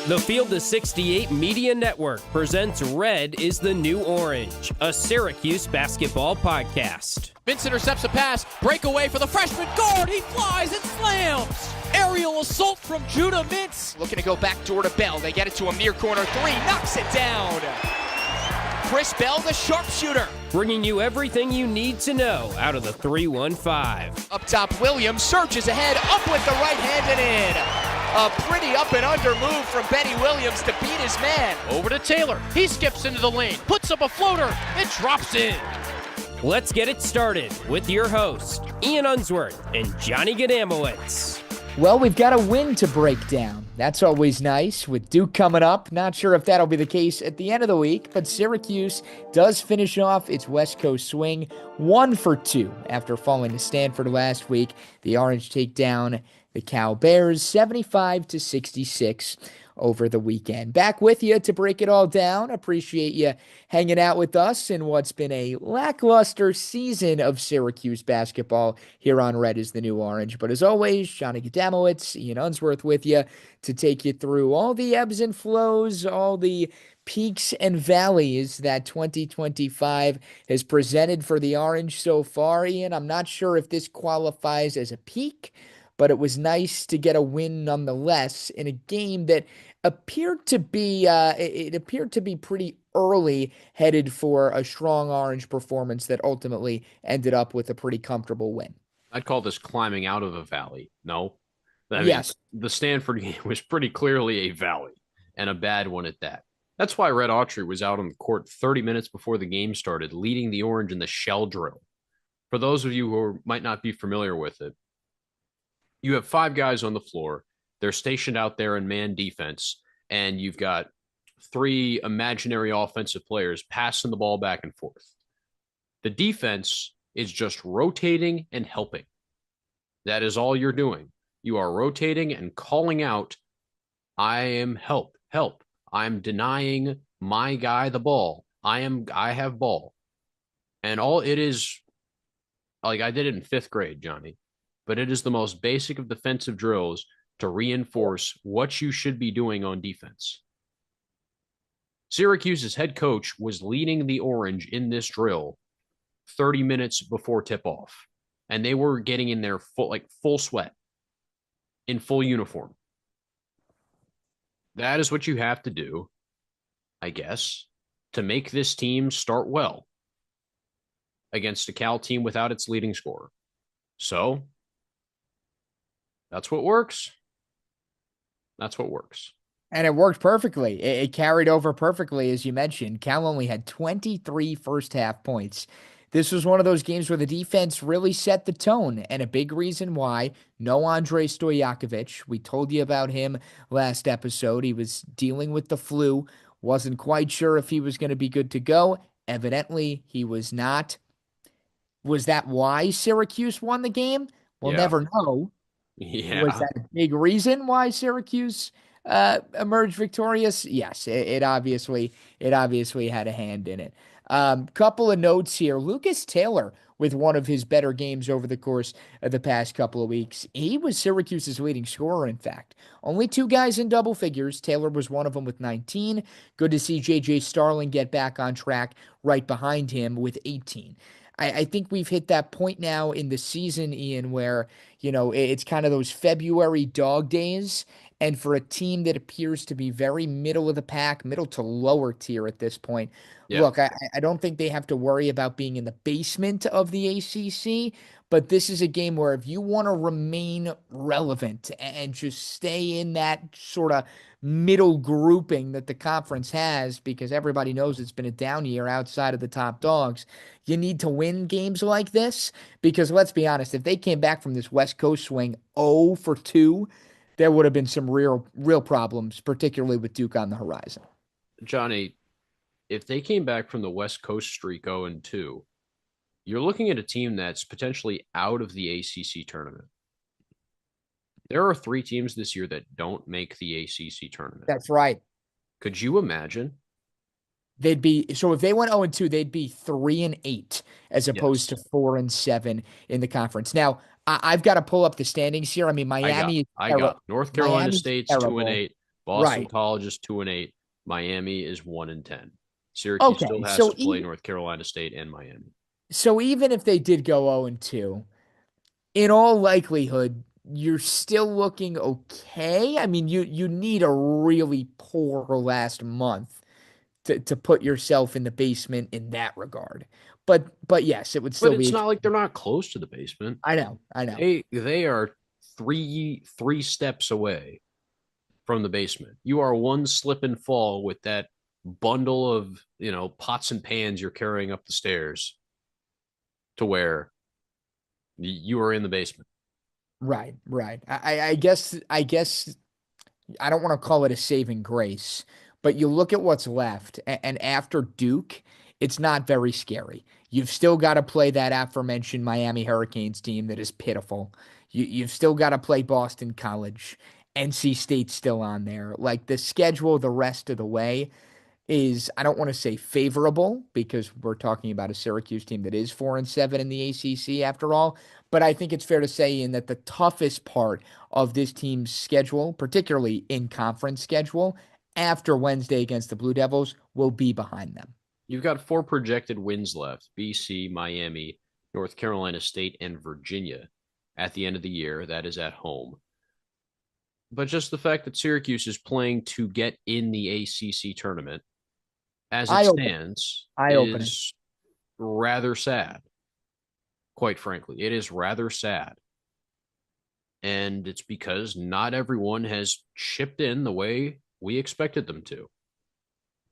The Field of 68 Media Network presents Red is the New Orange, a Syracuse basketball podcast. Vince intercepts a pass, breakaway for the freshman guard, he flies and slams! Aerial assault from Judah Mintz. Looking to go back door to Bell, they get it to a near corner three, knocks it down! Chris Bell, the sharpshooter. Bringing you everything you need to know out of the 315. Up top, Williams surges ahead, up with the right hand and in. A pretty up and under move from Benny Williams to beat his man. Over to Taylor, he skips into the lane, puts up a floater, it drops in. Let's get it started with your hosts, Ian Unsworth and Johnny Gadamowitz. Well, we've got a win to break down. That's always nice. With Duke coming up, not sure if that'll be the case at the end of the week, but Syracuse does finish off its West Coast swing 1-for-2 after falling to Stanford last week. The Orange take down the Cal Bears 75-66 over the weekend. Back with you to break it all down. Appreciate you hanging out with us in what's been a lackluster season of Syracuse basketball here on Red is the New Orange. But as always, Johnny Gadamowitz, Ian Unsworth with you to take you through all the ebbs and flows, all the peaks and valleys that 2025 has presented for the Orange so far. Ian, I'm not sure if this qualifies as a peak, but it was nice to get a win nonetheless in a game that appeared to be pretty early headed for a strong Orange performance that ultimately ended up with a pretty comfortable win. I'd call this climbing out of a valley. No? Yes. The Stanford game was pretty clearly a valley, and a bad one at that. That's why Red Autry was out on the court 30 minutes before the game started, leading the Orange in the shell drill. For those of you who might not be familiar with it, you have 5 guys on the floor. They're stationed out there in man defense, and you've got 3 imaginary offensive players passing the ball back and forth. The defense is just rotating and helping. That is all you're doing. You are rotating and calling out, I am help. I'm denying my guy the ball. I have ball. And all it is, like I did it in 5th grade, Johnny. But it is the most basic of defensive drills to reinforce what you should be doing on defense. Syracuse's head coach was leading the Orange in this drill 30 minutes before tip-off, and they were getting in there full sweat, in full uniform. That is what you have to do, I guess, to make this team start well against a Cal team without its leading scorer. So that's what works. That's what works. And it worked perfectly. It carried over perfectly, as you mentioned. Cal only had 23 first-half points. This was one of those games where the defense really set the tone, and a big reason why, no Andre Stojakovic. We told you about him last episode. He was dealing with the flu, wasn't quite sure if he was going to be good to go. Evidently, he was not. Was that why Syracuse won the game? We'll never know. Yeah. Was that a big reason why Syracuse emerged victorious? Yes, it obviously had a hand in it. Couple of notes here. Lucas Taylor with one of his better games over the course of the past couple of weeks. He was Syracuse's leading scorer, in fact. Only 2 guys in double figures. Taylor was one of them with 19. Good to see J.J. Starling get back on track right behind him with 18. I think we've hit that point now in the season, Ian, where, it's kind of those February dog days. And for a team that appears to be very middle of the pack, middle to lower tier at this point, look, I don't think they have to worry about being in the basement of the ACC, but this is a game where if you want to remain relevant and just stay in that sort of middle grouping that the conference has, because everybody knows it's been a down year outside of the top dogs, you need to win games like this, because let's be honest, if they came back from this West Coast swing 0-for-2, there would have been some real problems, particularly with Duke on the horizon. Johnny, if they came back from the West Coast streak 0-2, you're looking at a team that's potentially out of the ACC tournament. There are 3 teams this year that don't make the ACC tournament. That's right. Could you imagine? They'd be, so if they went 0-2, they'd be 3-8 as opposed to 4-7 in the conference. Now, I've got to pull up the standings here. I mean, Miami. I got North Carolina State's 2-8. Boston Right. College is 2-8. Miami is 1-10. Syracuse still Okay. has to play North Carolina State and Miami. So even if they did go 0-2, in all likelihood, you're still looking okay. I mean, you need a really poor last month to put yourself in the basement in that regard. But yes, it would But still it's be. not like they're not close to the basement. I know, I know. They are three steps away from the basement. You are one slip and fall with that bundle of, pots and pans you're carrying up the stairs to where you are in the basement. Right, right. I guess I don't want to call it a saving grace, but you look at what's left, and after Duke, it's not very scary. You've still got to play that aforementioned Miami Hurricanes team that is pitiful. You've still got to play Boston College. NC State's still on there. Like the schedule the rest of the way is, I don't want to say favorable because we're talking about a Syracuse team that is 4-7 in the ACC after all. But I think it's fair to say in that the toughest part of this team's schedule, particularly in conference schedule, after Wednesday against the Blue Devils, will be behind them. You've got 4 projected wins left: BC, Miami, North Carolina State, and Virginia at the end of the year. That is at home. But just the fact that Syracuse is playing to get in the ACC tournament as it Eye opening. stands Eye opening. is rather sad. Quite frankly, it is rather sad. And it's because not everyone has chipped in the way we expected them to.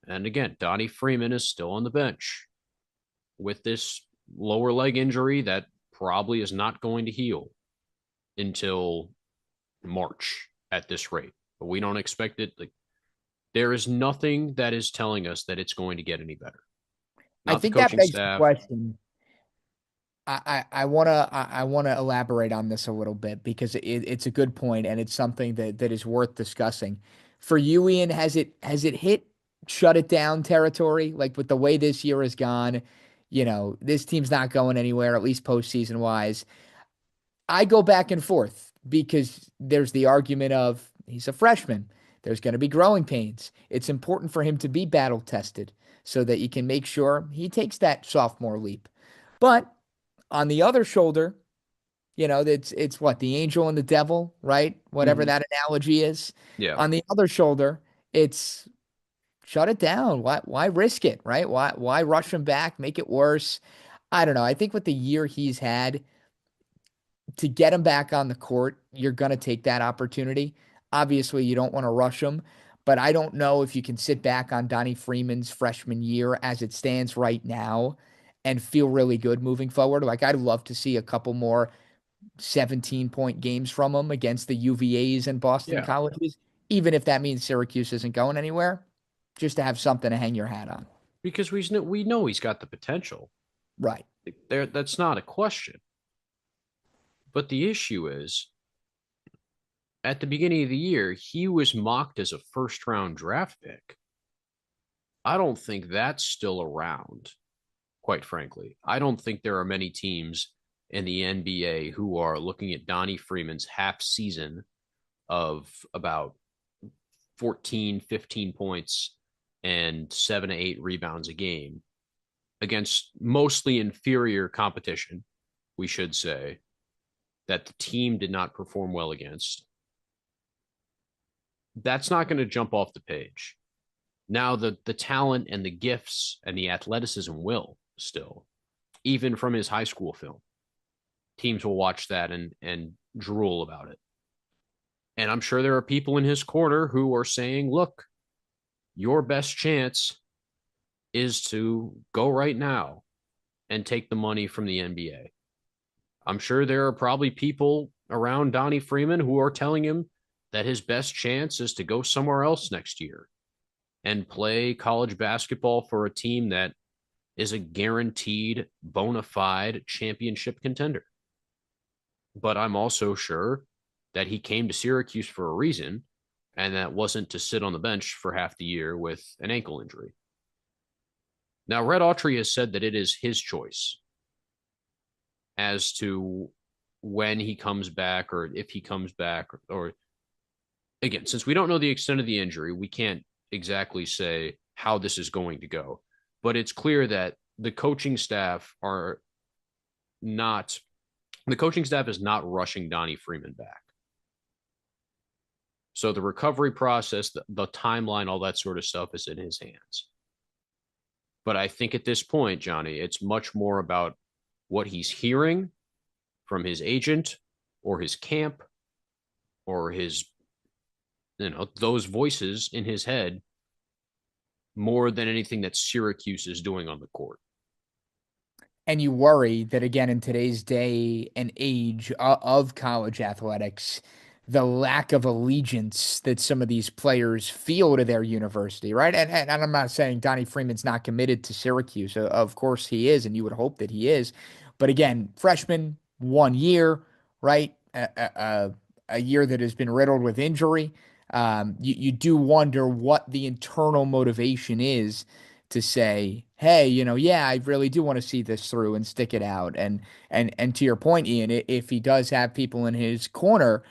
And again, Donnie Freeman is still on the bench with this lower leg injury that probably is not going to heal until March at this rate. But we don't expect it. Like, there is nothing that is telling us that it's going to get any better. I Not the think that coaching begs the staff. question. I wanna elaborate on this a little bit because it's a good point and it's something that is worth discussing. For you, Ian, has it hit shut it down territory? Like with the way this year has gone, this team's not going anywhere, at least postseason wise. I go back and forth because there's the argument of he's a freshman. There's going to be growing pains. It's important for him to be battle tested so that you can make sure he takes that sophomore leap. But on the other shoulder, it's what the angel and the devil, right? Whatever Mhm. that analogy is. Yeah. On the other shoulder, it's shut it down. Why risk it, right? Why rush him back, make it worse? I don't know. I think with the year he's had to get him back on the court, you're going to take that opportunity. Obviously, you don't want to rush him, but I don't know if you can sit back on Donnie Freeman's freshman year as it stands right now and feel really good moving forward. Like, I'd love to see a couple more 17-point games from him against the UVAs and Boston Yeah. colleges, even if that means Syracuse isn't going anywhere, just to have something to hang your hat on. Because we know he's got the potential. Right. That's not a question. But the issue is, at the beginning of the year, he was mocked as a first round draft pick. I don't think that's still around, quite frankly. I don't think there are many teams in the NBA who are looking at Donnie Freeman's half season of about 14, 15 points and 7 to 8 rebounds a game against mostly inferior competition, we should say, that the team did not perform well against. That's not going to jump off the page. Now, the talent and the gifts and the athleticism will still, even from his high school film. Teams will watch that and drool about it. And I'm sure there are people in his corner who are saying, look, your best chance is to go right now and take the money from the NBA. I'm sure there are probably people around Donnie Freeman who are telling him that his best chance is to go somewhere else next year and play college basketball for a team that is a guaranteed bona fide championship contender. But I'm also sure that he came to Syracuse for a reason, and that wasn't to sit on the bench for half the year with an ankle injury. Now, Red Autry has said that it is his choice as to when he comes back or if he comes back, or again, since we don't know the extent of the injury, we can't exactly say how this is going to go. But it's clear that the coaching staff is not rushing Donnie Freeman back. So the recovery process, the timeline, all that sort of stuff is in his hands. But I think at this point, Johnny, it's much more about what he's hearing from his agent or his camp or his, those voices in his head more than anything that Syracuse is doing on the court. And you worry that, again, in today's day and age of college athletics, the lack of allegiance that some of these players feel to their university, right? And I'm not saying Donnie Freeman's not committed to Syracuse. Of course he is, and you would hope that he is. But again, freshman, 1 year, right? A year that has been riddled with injury. You do wonder what the internal motivation is to say, hey, yeah, I really do want to see this through and stick it out. And to your point, Ian, if he does have people in his corner,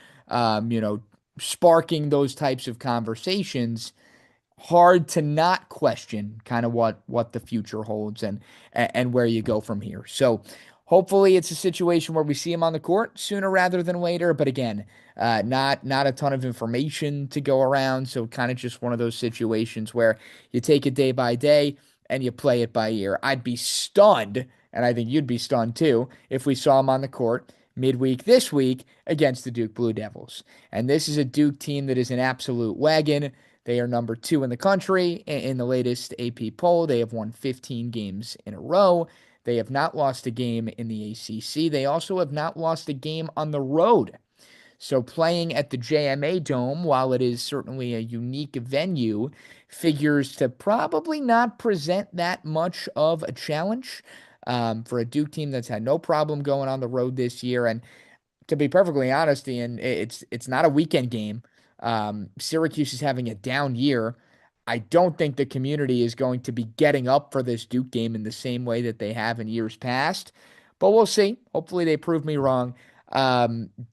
sparking those types of conversations, hard to not question kind of what the future holds and where you go from here. So hopefully it's a situation where we see him on the court sooner rather than later. But again, not a ton of information to go around. So kind of just one of those situations where you take it day by day and you play it by ear. I'd be stunned, and I think you'd be stunned too, if we saw him on the court midweek this week against the Duke Blue Devils. And this is a Duke team that is an absolute wagon. They are number 2 in the country in the latest AP poll. They have won 15 games in a row. They have not lost a game in the ACC. They also have not lost a game on the road. So playing at the JMA Dome, while it is certainly a unique venue, figures to probably not present that much of a challenge for a Duke team that's had no problem going on the road this year. And to be perfectly honest, Ian, it's not a weekend game. Syracuse is having a down year. I don't think the community is going to be getting up for this Duke game in the same way that they have in years past, but we'll see. Hopefully they prove me wrong.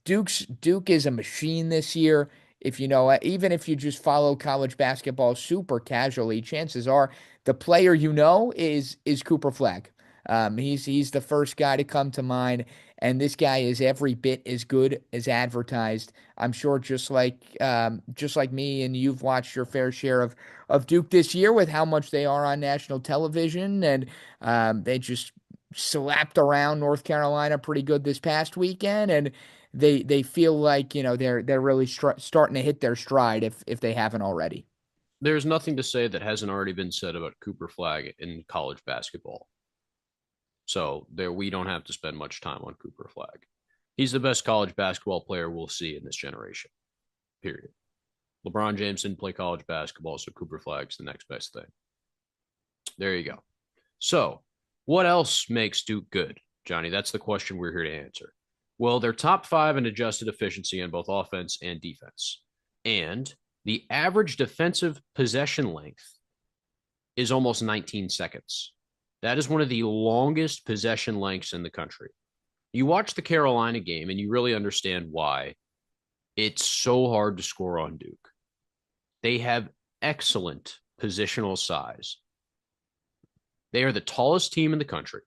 Duke is a machine this year. If even if you just follow college basketball super casually, chances are the player is Cooper Flagg. He's the first guy to come to mind, and this guy is every bit as good as advertised. I'm sure just like me and you've watched your fair share of Duke this year with how much they are on national television, and they just slapped around North Carolina pretty good this past weekend, and they feel like they're really starting to hit their stride if they haven't already. There's nothing to say that hasn't already been said about Cooper Flagg in college basketball. So we don't have to spend much time on Cooper Flagg. He's the best college basketball player we'll see in this generation, period. LeBron James didn't play college basketball, so Cooper Flagg's the next best thing. There you go. So what else makes Duke good, Johnny? That's the question we're here to answer. Well, they're top 5 in adjusted efficiency in both offense and defense. And the average defensive possession length is almost 19 seconds. That is one of the longest possession lengths in the country. You watch the Carolina game and you really understand why it's so hard to score on Duke. They have excellent positional size. They are the tallest team in the country.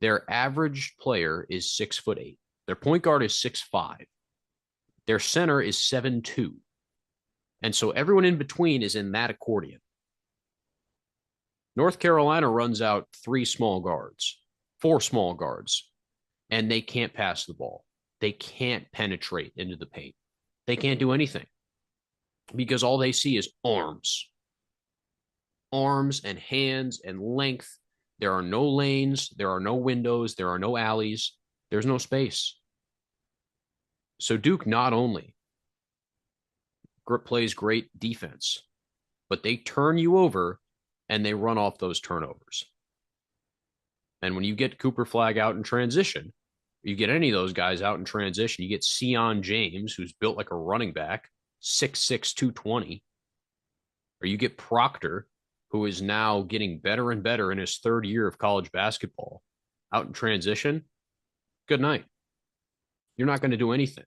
Their average player is 6'8". Their point guard is 6'5". Their center is 7'2". And so everyone in between is in that accordion. North Carolina runs out 4 small guards, and they can't pass the ball. They can't penetrate into the paint. They can't do anything because all they see is arms and hands and length. There are no lanes. There are no windows. There are no alleys. There's no space. So Duke not only plays great defense, but they turn you over and they run off those turnovers. And when you get Cooper Flagg out in transition, you get any of those guys out in transition, you get Sion James, who's built like a running back, 6'6", 220, or you get Proctor, who is now getting better and better in his 3rd year of college basketball, out in transition, good night. You're not going to do anything.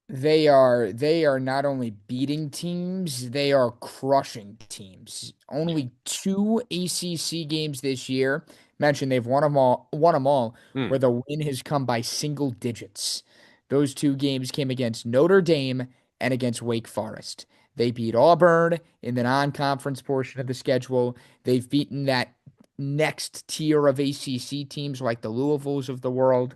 They are not only beating teams, they are crushing teams. Yeah. Only two ACC games this year. Mentioned they've won them all, Hmm. where the win has come by single digits. Those two games came against Notre Dame and against Wake Forest. They beat Auburn in the non-conference portion of the schedule. They've beaten that next tier of ACC teams like the Louisvilles of the world.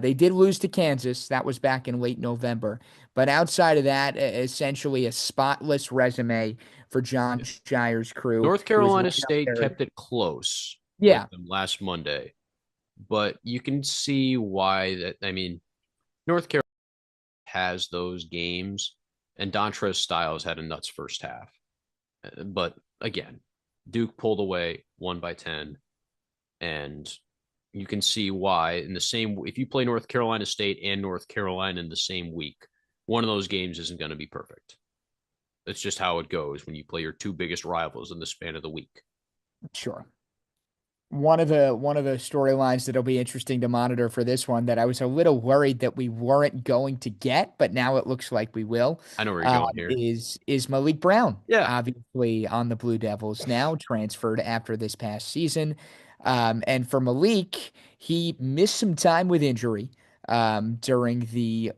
They did lose to Kansas. That was back in late November. But outside of that, essentially a spotless resume for John Yeah. Shire's crew, North who was Carolina right up State there. kept it close with Yeah, them last Monday, but you can see why that. I mean, North Carolina has those games, and Dontrez Styles had a nuts first half. But again, Duke pulled away, won by 10, and you can see why in the same if you play North Carolina State and North Carolina in the same week, one of those games isn't going to be perfect. That's just how it goes when you play your two biggest rivals in the span of the week. sure. One of the storylines that'll be interesting to monitor for this one that I was a little worried that we weren't going to get, but now it looks like we will, I know where you're going here. is Malik Brown, Yeah. obviously on the Blue Devils now, transferred after this past season. And for Malik, he missed some time with injury during the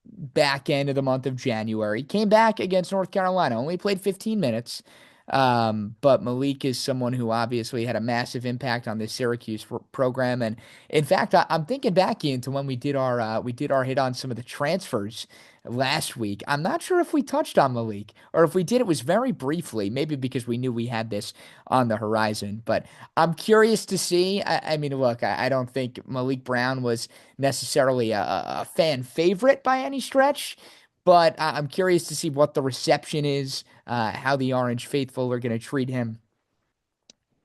back end of the month of January. Came back against North Carolina, only played 15 minutes. But Malik is someone who obviously had a massive impact on this Syracuse program. And in fact, I'm thinking back into when we did our hit on some of the transfers last week. I'm not sure if we touched on Malik, or if we did, it was very briefly, maybe because we knew we had this on the horizon. But I'm curious to see. I mean, look, I don't think Malik Brown was necessarily a fan favorite by any stretch, but I'm curious to see what the reception is, how the Orange faithful are going to treat him,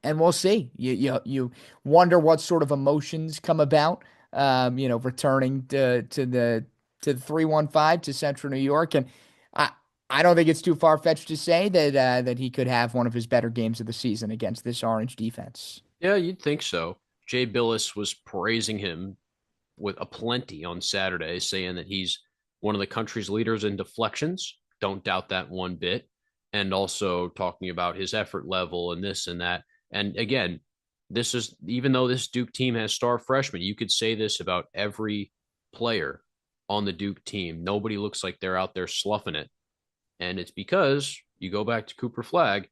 and we'll see. You wonder what sort of emotions come about. Returning to the 315 to Central New York, and I I don't think it's too far fetched to say that he could have one of his better games of the season against this Orange defense. Yeah, you'd think so. Jay Billis was praising him with a plenty on Saturday, saying that he's one of the country's leaders in deflections. Don't doubt that one bit. And also talking about his effort level and this and that. And again, this is even though this Duke team has star freshmen, you could say this about every player on the Duke team. Nobody looks like they're out there sloughing it. And it's because you go back to Cooper Flag,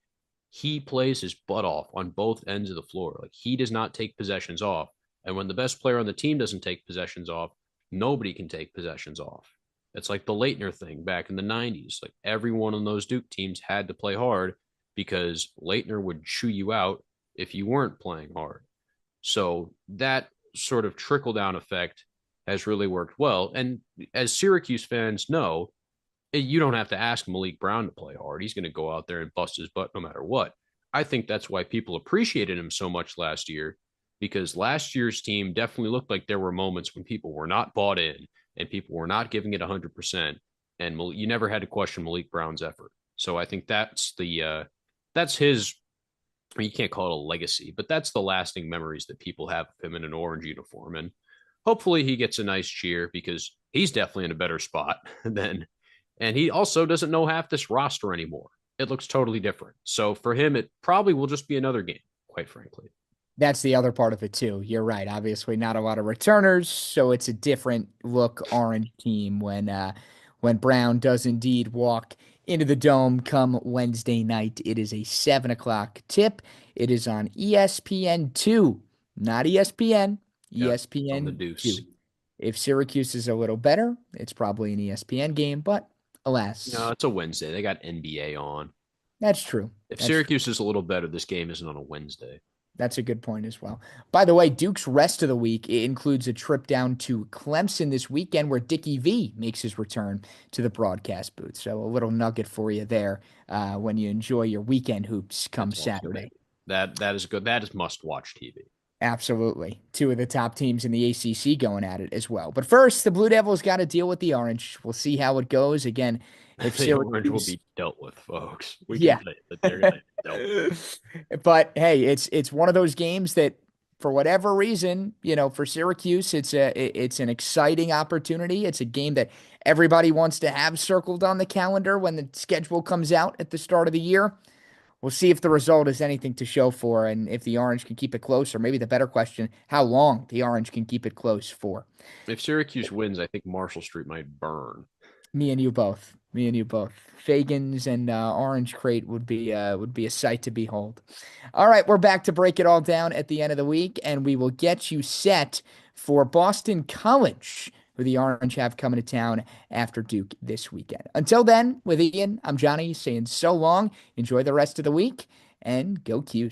he plays his butt off on both ends of the floor. Like he does not take possessions off. And when the best player on the team doesn't take possessions off, nobody can take possessions off. It's like the Leitner thing back in the 90s. Like everyone on those Duke teams had to play hard because Leitner would chew you out if you weren't playing hard. So that sort of trickle down effect has really worked well. And as Syracuse fans know, you don't have to ask Malik Brown to play hard. He's going to go out there and bust his butt no matter what. I think that's why people appreciated him so much last year, because last year's team definitely looked like there were moments when people were not bought in and people were not giving it 100%. And you never had to question Malik Brown's effort. So I think that's his, I mean, you can't call it a legacy, but that's the lasting memories that people have of him in an orange uniform. And hopefully he gets a nice cheer because he's definitely in a better spot than, and he also doesn't know half this roster anymore. It looks totally different. So for him, it probably will just be another game, quite frankly. That's the other part of it too. You're right. Obviously, not a lot of returners, so it's a different look Orange team when Brown does indeed walk into the dome come Wednesday night. It is a 7 o'clock tip. It is on ESPN2, not ESPN. Yep, on the ESPN2. deuce. If Syracuse is a little better, it's probably an ESPN game, but alas, No, it's a Wednesday. They got NBA on. that's true. If That's true. Syracuse is a little better, this game isn't on a Wednesday. That's a good point as well. By the way, Duke's rest of the week includes a trip down to Clemson this weekend where Dickie V makes his return to the broadcast booth. So a little nugget for you there when you enjoy your weekend hoops come That's awesome, Saturday. man. That is good. That is must-watch TV. Absolutely. Two of the top teams in the ACC going at it as well. But first, the Blue Devils got to deal with the Orange. We'll see how it goes. Again, if The Orange will Syracuse, be dealt with, folks. We Yeah. can say that they're going to dealt with. but hey, it's one of those games that for whatever reason, for Syracuse, it's an exciting opportunity. It's a game that everybody wants to have circled on the calendar when the schedule comes out at the start of the year. We'll see if the result is anything to show for and if the Orange can keep it close, or maybe the better question, how long the Orange can keep it close for. If Syracuse wins, I think Marshall Street might burn. Me and you both. Fagans and Orange Crate would be a sight to behold. All right, we're back to break it all down at the end of the week, and we will get you set for Boston College, who the Orange have coming to town after Duke this weekend. Until then, with Ian, I'm Johnny saying so long. Enjoy the rest of the week, and go Cuse.